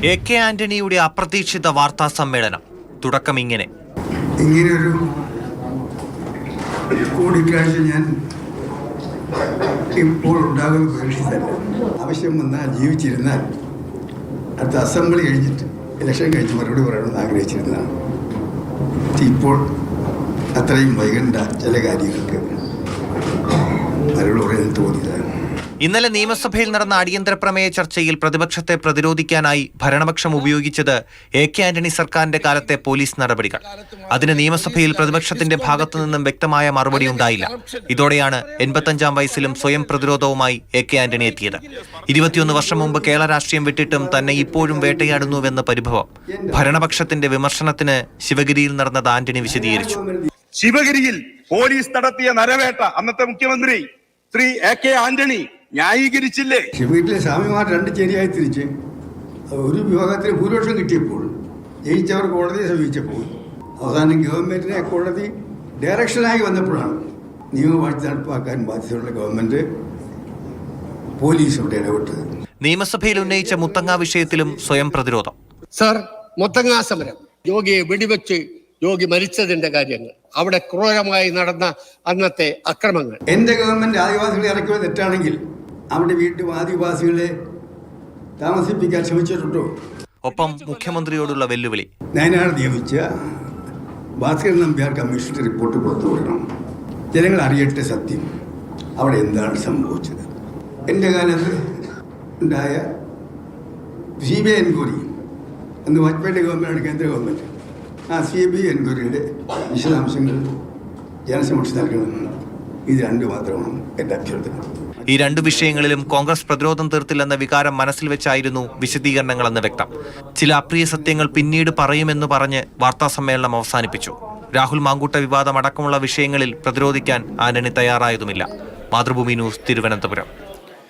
AK ആന്റണിയുടെ അപ്രതീക്ഷിത വാർത്താ സമ്മേളനം. തുടക്കം ഇങ്ങനെയൊരു കൂടിക്കാഴ്ച ഞാൻ ഇപ്പോൾ ഉണ്ടാകുന്ന പ്രതീക്ഷിച്ചല്ല. ആവശ്യം വന്നാൽ ജീവിച്ചിരുന്നാൽ അടുത്ത അസംബ്ലി കഴിഞ്ഞിട്ട് ഇലക്ഷൻ കഴിച്ച് മറുപടി പറയണമെന്ന് ആഗ്രഹിച്ചിരുന്നതാണ്. ഇപ്പോൾ അത്രയും വൈകണ്ട ചില കാര്യങ്ങൾക്ക് മറുപടി പറയാൻ തോന്നിയതാണ്. ഇന്നലെ നിയമസഭയിൽ നടന്ന അടിയന്തര പ്രമേയ ചർച്ചയിൽ പ്രതിപക്ഷത്തെ പ്രതിരോധിക്കാനായി ഭരണപക്ഷം ഉപയോഗിച്ചത് AK ആന്റണി സർക്കാരിന്റെ കാലത്തെ പോലീസ് നടപടികൾ. അതിന് നിയമസഭയിൽ പ്രതിപക്ഷത്തിന്റെ ഭാഗത്തു നിന്നും വ്യക്തമായ മറുപടി ഉണ്ടായില്ല. ഇതോടെയാണ് 85-ാം വയസ്സിലും സ്വയം പ്രതിരോധവുമായി AK ആന്റണി എത്തിയത്. 21 വർഷം മുമ്പ് കേരള രാഷ്ട്രീയം വിട്ടിട്ടും തന്നെ ഇപ്പോഴും വേട്ടയാടുന്നുവെന്ന പരിഭവം. ഭരണപക്ഷത്തിന്റെ വിമർശനത്തിന് ശിവഗിരിയിൽ നടന്നത് ആന്റണി വിശദീകരിച്ചു. ശിവഗിരിയിൽ പോലീസ് നടത്തിയ നരവേട്ട അന്നത്തെ മുഖ്യമന്ത്രി ശ്രീ AK ആന്റണി ന്യായീകരിച്ചില്ലേ? ശിവഗിരിയിലെ സ്വാമിമാർ രണ്ട് ചേരിയായി തിരിച്ച് ഒരു വിഭാഗത്തിന് ഭൂരിപക്ഷം കിട്ടിയപ്പോൾ ജയിച്ചവർ കോടതിയെ സമീപിച്ചപ്പോൾ അവസാനം ഗവൺമെന്റിനെ കോടതി ഡയറക്ഷനായി വന്നപ്പോഴാണ് നിയമവാഴ്ച നടപ്പാക്കാൻ ബാധ്യതയുള്ള ഗവൺമെന്റ് പോലീസോട് ഇടപെട്ടത്. നിയമസഭയിൽ ഉന്നയിച്ച മുത്തങ്ങ വിഷയത്തിലും സ്വയം പ്രതിരോധം. സർ, മുത്തങ്ങ സമരം, യോഗിയെ വെടിവെച്ച് യോഗി മരിച്ചതിന്റെ കാര്യങ്ങൾ, അവിടെ ക്രൂരമായി നടന്ന അന്നത്തെ അക്രമങ്ങൾ. എന്റെ ഗവൺമെന്റ് ആദിവാസികളെ ഇറക്കിയത് തെറ്റാണെങ്കിൽ അവിടെ വീണ്ടും ആദിവാസികളെ താമസിപ്പിക്കാൻ ശ്രമിച്ചിട്ടുണ്ടോ? ഒപ്പം മുഖ്യമന്ത്രിയോടുള്ള വെല്ലുവിളി. നയനാർ നിയമിച്ച ഭാസ്കരൻ നമ്പ്യാർ കമ്മീഷന്റെ റിപ്പോർട്ട് പുറത്തുവിടണം. ജനങ്ങൾ അറിയട്ടെ സത്യം, അവിടെ എന്താണ് സംഭവിച്ചത്. എൻ്റെ കാലത്ത് ഉണ്ടായ CBI എൻക്വയറി, അന്ന് വാജ്പേയിയുടെ ഗവൺമെന്റാണ് കേന്ദ്ര ഗവൺമെന്റ്. ആ CBI എൻക്വയറിയുടെ വിശദാംശങ്ങൾ ജനസമക്ഷം നൽകണമെന്ന്. ഇത് രണ്ടു മാത്രമാണ് എൻ്റെ അഭ്യർത്ഥന. ഈ രണ്ടു വിഷയങ്ങളിലും കോൺഗ്രസ് പ്രതിരോധം തീർത്തില്ലെന്ന വികാരം മനസ്സിൽ വെച്ചായിരുന്നു വിശദീകരണങ്ങളെന്ന് വ്യക്തം. ചില അപ്രിയ സത്യങ്ങൾ പിന്നീട് പറയുമെന്ന് പറഞ്ഞ് വാർത്താസമ്മേളനം അവസാനിപ്പിച്ചു. രാഹുൽ മാങ്കൂട്ട വിവാദം അടക്കമുള്ള വിഷയങ്ങളിൽ പ്രതിരോധിക്കാൻ ആന്റണി തയ്യാറായതുമില്ല. മാതൃഭൂമി ന്യൂസ്, തിരുവനന്തപുരം.